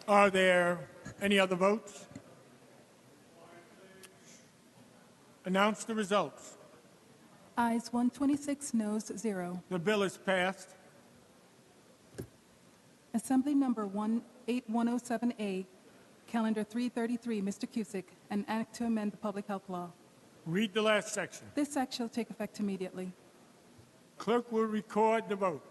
Are there any other votes? Announce the results. Ayes 126, noes 0. The bill is passed. Assembly Number 18107A, Calendar 333, Mr. Cusick, an act to amend the public health law. Read the last section. This act shall take effect immediately. Clerk will record the vote.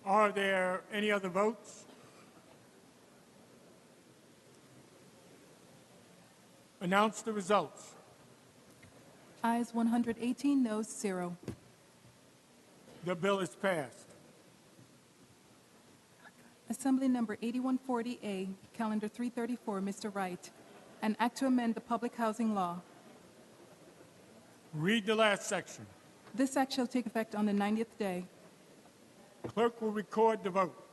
Are there any other votes? Announce the results. Ayes 118, noes 0. The bill is passed. Assembly Number 8140A, Calendar 334, Mr. Wright, an act to amend the public housing law. Read the last section. This act shall take effect on the 90th day. Clerk will record the vote.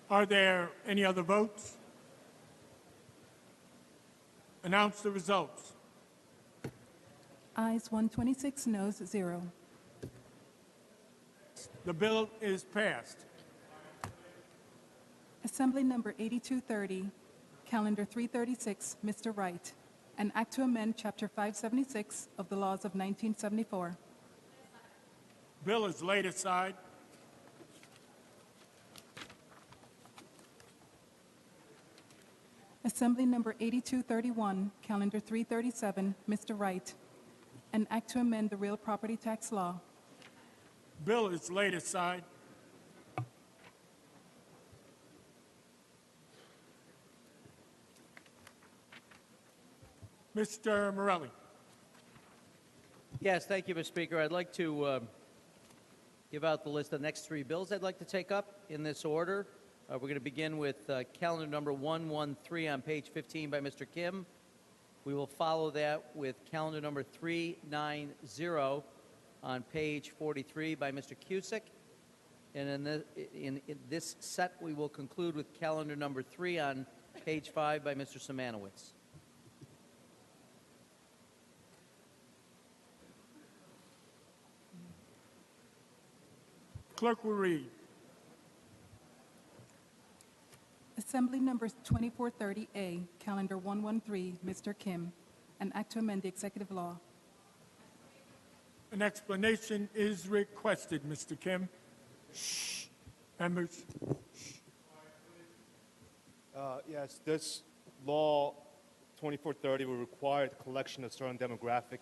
Are there any other votes? Announce the results. Ayes 126, noes 0. The bill is passed. Assembly Number 8230, Calendar 336, Mr. Wright, an act to amend Chapter 576 of the laws of 1974. Bill is laid aside. Assembly Number 8231, Calendar 337, Mr. Wright, an act to amend the real property tax law. Bill is laid aside. Mr. Morelli. Yes, thank you, Mr. Speaker. I'd like to give out the list of the next three bills I'd like to take up in this order. We're going to begin with calendar number 113 on page 15 by Mr. Kim. We will follow that with calendar number 390 on page 43 by Mr. Cusick. And in this set, we will conclude with calendar number 3 on page 5 by Mr. Simanowicz. Clerk will read. Assembly Number 2430A, Calendar 113, Mr. Kim, an act to amend the executive law. An explanation is requested, Mr. Kim. Shh. Members. Yes, this law 2430 will require the collection of certain demographic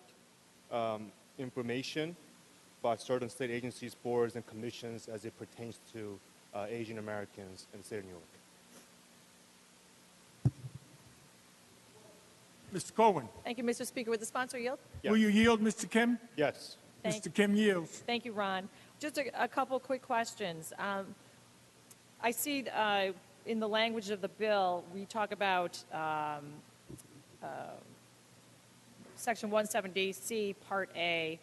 information by certain state agencies, boards, and commissions as it pertains to Asian Americans in the state of New York. Mr. Cohen. Thank you, Mr. Speaker. Would the sponsor yield? Yes. Will you yield, Mr. Kim? Yes. Thank Mr. Kim yields. Thank you, Ron. Just a couple quick questions. I see in the language of the bill, we talk about Section 170C, Part A,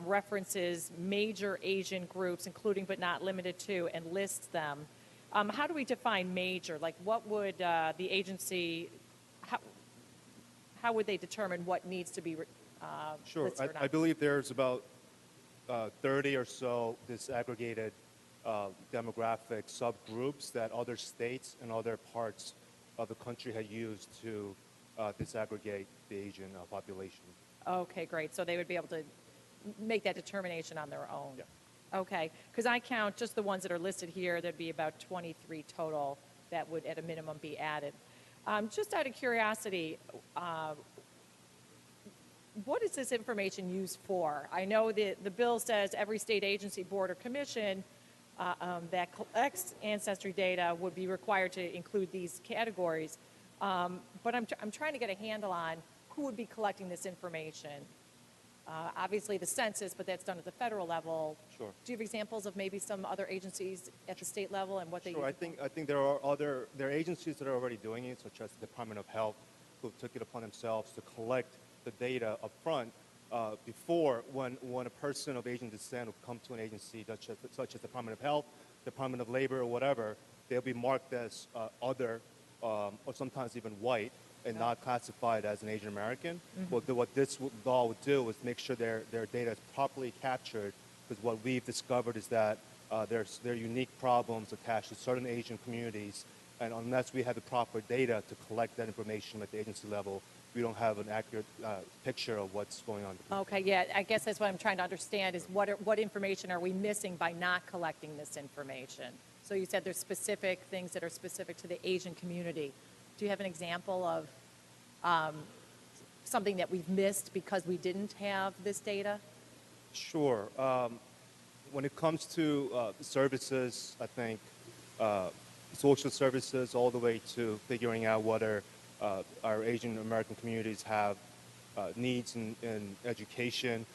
references major Asian groups, including but not limited to, and lists them. How do we define major? Like, what would the agency, how would they determine what needs to be Sure. listed or not? I believe there's about 30 or so disaggregated demographic subgroups that other states and other parts of the country had used to disaggregate the Asian population. Okay, great. So they would be able to make that determination on their own? Yeah. Okay, because I count just the ones that are listed here, there'd be about 23 total that would at a minimum be added. Just out of curiosity, what is this information used for? I know that the bill says every state agency, board, or commission that collects ancestry data would be required to include these categories. But I'm trying to get a handle on who would be collecting this information. Obviously the census, but that's done at the federal level. Sure. Do you have examples of maybe some other agencies at the state level and what they Sure. use? I think there are agencies that are already doing it, such as the Department of Health, who took it upon themselves to collect the data up front before when a person of Asian descent would come to an agency such as Department of Health, Department of Labor, or whatever. They'll be marked as other or sometimes even white and not classified as an Asian American. Mm-hmm. What this law would do is make sure their data is properly captured, because what we've discovered is that there are unique problems attached to certain Asian communities, and unless we have the proper data to collect that information at the agency level, we don't have an accurate picture of what's going on. Okay, yeah, I guess that's what I'm trying to understand is what information are we missing by not collecting this information? So you said there's specific things that are specific to the Asian community. Do you have an example of something that we've missed because we didn't have this data? Sure. When it comes to services, I think social services all the way to figuring out whether our Asian American communities have needs in education.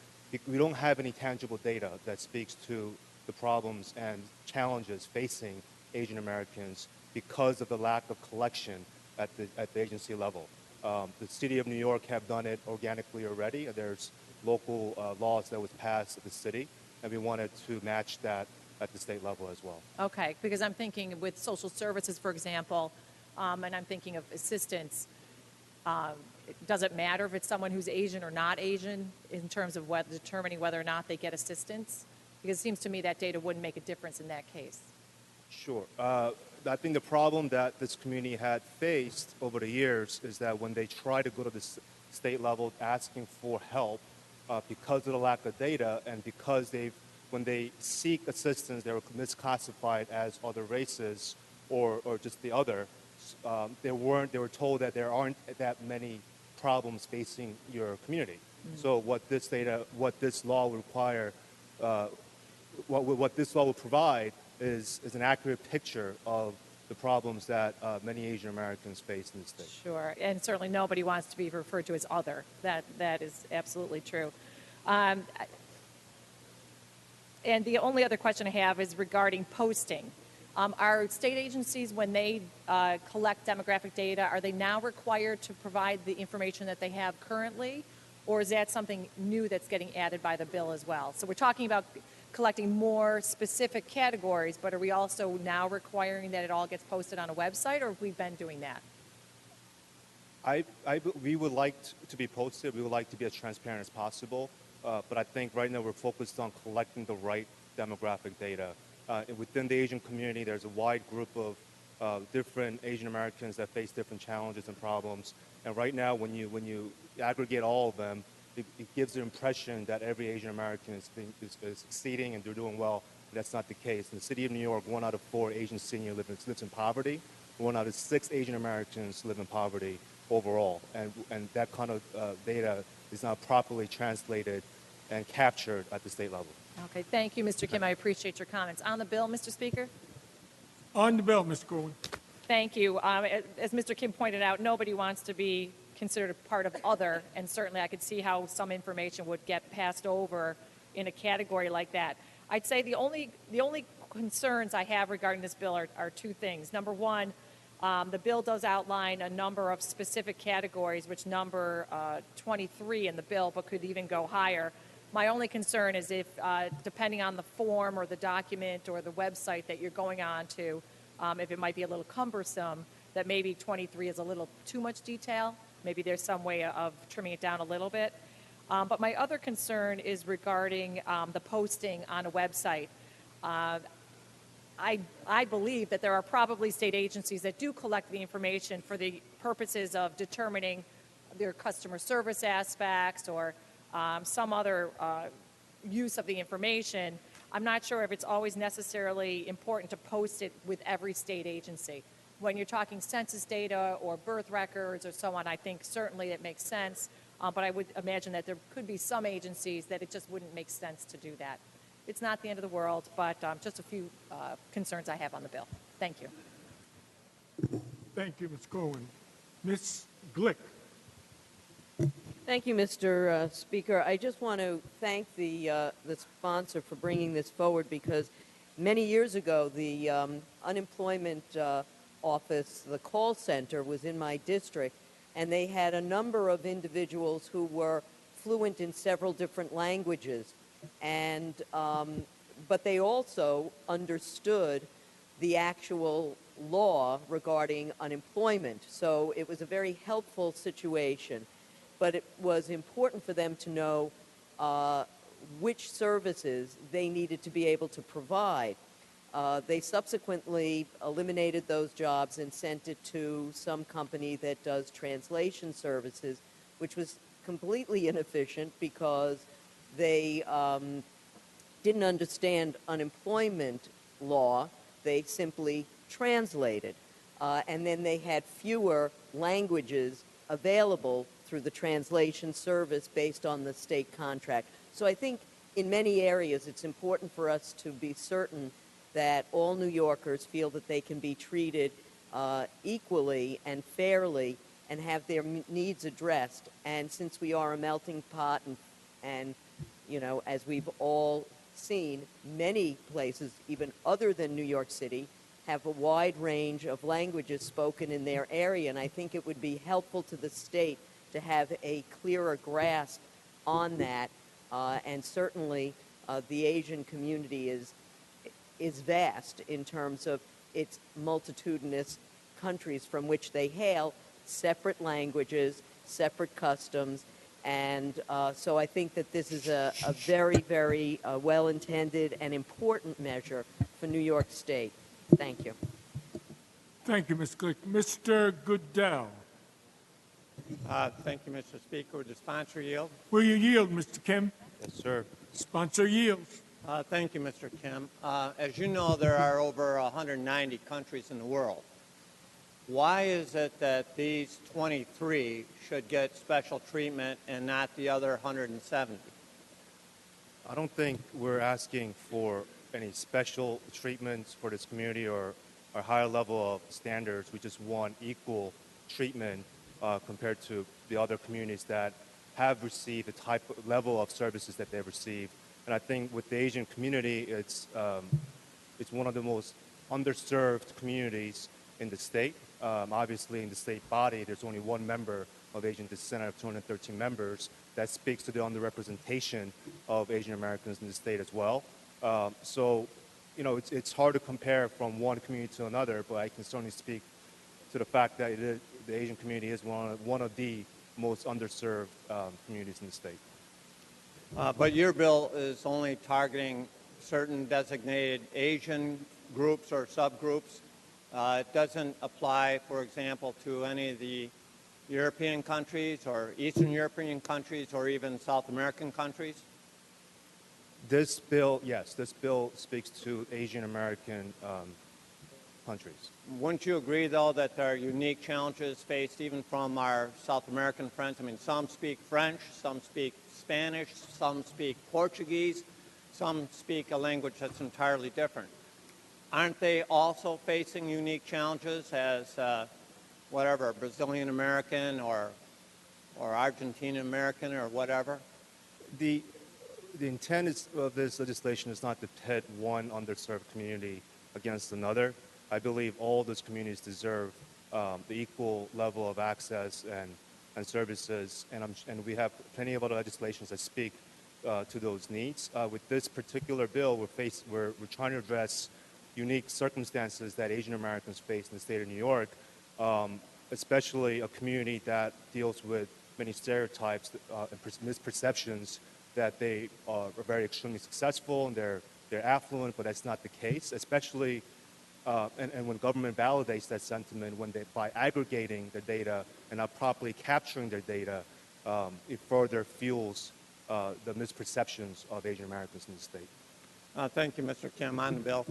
We don't have any tangible data that speaks to the problems and challenges facing Asian Americans because of the lack of collection at the agency level. The city of New York have done it organically already. There's local laws that was passed at the city, and we wanted to match that at the state level as well. Okay, because I'm thinking with social services, for example, and I'm thinking of assistance, does it matter if it's someone who's Asian or not Asian in terms of determining whether or not they get assistance? Because it seems to me that data wouldn't make a difference in that case. Sure. I think the problem that this community had faced over the years is that when they try to go to the state level asking for help, because of the lack of data and because when they seek assistance, they were misclassified as other races or just the other. They were told that there aren't that many problems facing your community. So what this law would require, what this law will provide is an accurate picture of the problems that many Asian Americans face in the state. Sure, and certainly nobody wants to be referred to as other. That is absolutely true. And the only other question I have is regarding posting. Are state agencies, when they collect demographic data, are they now required to provide the information that they have currently, or is that something new that's getting added by the bill as well? So we're talking about collecting more specific categories, but are we also now requiring that it all gets posted on a website, or have we been doing that? We would like to be posted. We would like to be as transparent as possible. But I think right now we're focused on collecting the right demographic data. Within the Asian community, there's a wide group of different Asian Americans that face different challenges and problems. And right now, when you aggregate all of them, it gives the impression that every Asian American is succeeding and they're doing well. That's not the case. In the city of New York, 1 out of 4 Asian seniors lives in poverty. 1 out of 6 Asian Americans live in poverty overall. And that kind of data is not properly translated and captured at the state level. Okay, thank you, Mr. Kim. I appreciate your comments. On the bill, Mr. Speaker? On the bill, Ms. Cohen. Thank you. As Mr. Kim pointed out, nobody wants to be considered a part of other, and certainly I could see how some information would get passed over in a category like that. I'd say the only concerns I have regarding this bill are 2 things. Number one, the bill does outline a number of specific categories, which number 23 in the bill, but could even go higher. My only concern is if, depending on the form or the document or the website that you're going on to, if it might be a little cumbersome, that maybe 23 is a little too much detail. Maybe there's some way of trimming it down a little bit. But my other concern is regarding the posting on a website. I believe that there are probably state agencies that do collect the information for the purposes of determining their customer service aspects or some other use of the information. I'm not sure if it's always necessarily important to post it with every state agency. When you're talking census data or birth records or so on, I think certainly it makes sense, but I would imagine that there could be some agencies that it just wouldn't make sense to do that. It's not the end of the world, but just a few concerns I have on the bill. Thank you. Thank you, Ms. Cohen. Ms. Glick. Thank you, Mr. Speaker. I just want to thank the sponsor for bringing this forward because many years ago, the unemployment office, the call center, was in my district, and they had a number of individuals who were fluent in several different languages, and but they also understood the actual law regarding unemployment. So it was a very helpful situation, but it was important for them to know which services they needed to be able to provide. They subsequently eliminated those jobs and sent it to some company that does translation services, which was completely inefficient because they didn't understand unemployment law. They simply translated. And then they had fewer languages available through the translation service based on the state contract. So I think in many areas it's important for us to be certain that all New Yorkers feel that they can be treated equally and fairly and have their needs addressed. And since we are a melting pot and you know, as we've all seen, many places, even other than New York City, have a wide range of languages spoken in their area. And I think it would be helpful to the state to have a clearer grasp on that. And certainly the Asian community is is vast in terms of its multitudinous countries from which they hail, separate languages, separate customs, and so I think that this is a very, very well-intended and important measure for New York State. Thank you. Thank you, Ms. Glick. Mr. Goodell. Thank you, Mr. Speaker. Would the sponsor yield? Will you yield, Mr. Kim? Yes, sir. Sponsor yields. Thank you, Mr. Kim. As you know, there are over 190 countries in the world. Why is it that these 23 should get special treatment and not the other 170? I don't think we're asking for any special treatments for this community or a higher level of standards. We just want equal treatment compared to the other communities that have received the type of level of services that they've received. And I think with the Asian community, it's one of the most underserved communities in the state. Obviously, in the state body, there's only one member of Asian descent out of 213 members. That speaks to the underrepresentation of Asian Americans in the state as well. So, you know, it's hard to compare from one community to another, but I can certainly speak to the fact that the Asian community is one of the most underserved communities in the state. But your bill is only targeting certain designated Asian groups or subgroups. It doesn't apply, for example, to any of the European countries or Eastern European countries or even South American countries? This bill, yes, this bill speaks to Asian American countries. Wouldn't you agree, though, that there are unique challenges faced even from our South American friends? I mean, some speak French, some speak Spanish, some speak Portuguese, some speak a language that's entirely different. Aren't they also facing unique challenges as whatever, Brazilian American or Argentine American or whatever? The intent of this legislation is not to pit one underserved community against another. I believe all those communities deserve the equal level of access and services, and we have plenty of other legislations that speak to those needs. With this particular bill, we're trying to address unique circumstances that Asian Americans face in the state of New York, especially a community that deals with many stereotypes and misperceptions that they are very extremely successful and they're affluent, but that's not the case, especially and when government validates that sentiment, by aggregating the data and not properly capturing their data, it further fuels the misperceptions of Asian Americans in the state. Thank you, Mr. Kim. On the bill.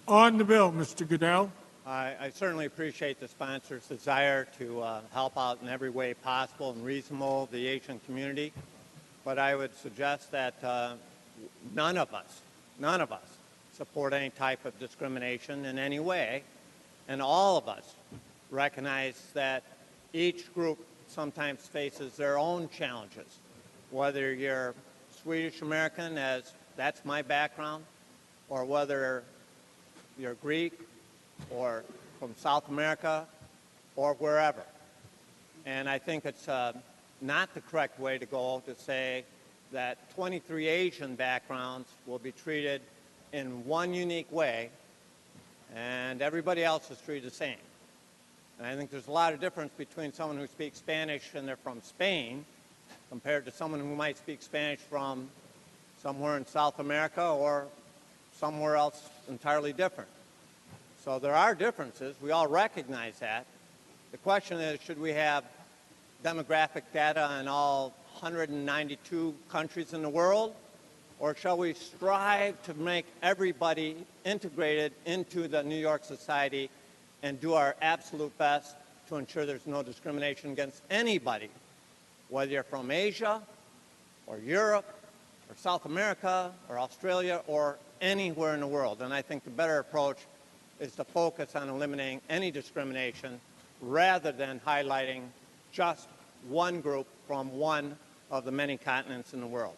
On the bill, Mr. Goodell. I certainly appreciate the sponsor's desire to help out in every way possible and reasonable the Asian community, but I would suggest that none of us support any type of discrimination in any way, and all of us recognize that each group sometimes faces their own challenges, whether you're Swedish American, as that's my background, or whether you're Greek or from South America or wherever. And I think it's not the correct way to go to say that 23 Asian backgrounds will be treated in one unique way and everybody else is treated the same. And I think there's a lot of difference between someone who speaks Spanish and they're from Spain compared to someone who might speak Spanish from somewhere in South America or somewhere else entirely different. So there are differences. We all recognize that. The question is, should we have demographic data in all 192 countries in the world, or shall we strive to make everybody integrated into the New York society and do our absolute best to ensure there's no discrimination against anybody, whether you're from Asia or Europe or South America or Australia or anywhere in the world? And I think the better approach is to focus on eliminating any discrimination rather than highlighting just one group from one of the many continents in the world.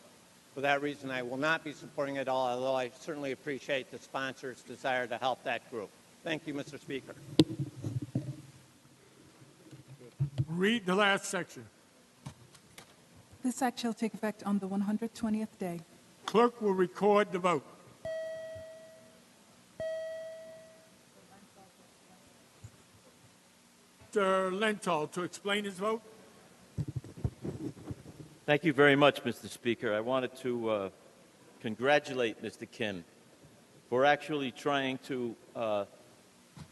For that reason, I will not be supporting it all, although I certainly appreciate the sponsor's desire to help that group. Thank you, Mr. Speaker. Read the last section. This act shall take effect on the 120th day. Clerk will record the vote. Mr. Lental to explain his vote. Thank you very much, Mr. Speaker. I wanted to congratulate Mr. Kim for actually trying to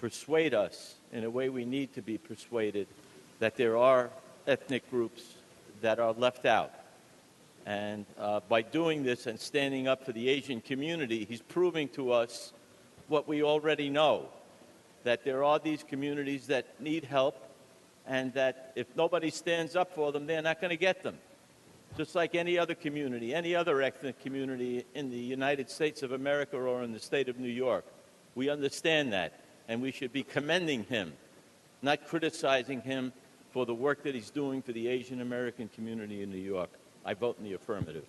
persuade us in a way we need to be persuaded that there are ethnic groups that are left out. And by doing this and standing up for the Asian community, he's proving to us what we already know, that there are these communities that need help, and that if nobody stands up for them, they're not going to get them. Just like any other community, any other ethnic community in the United States of America or in the state of New York. We understand that, and we should be commending him, not criticizing him for the work that he's doing for the Asian American community in New York. I vote in the affirmative.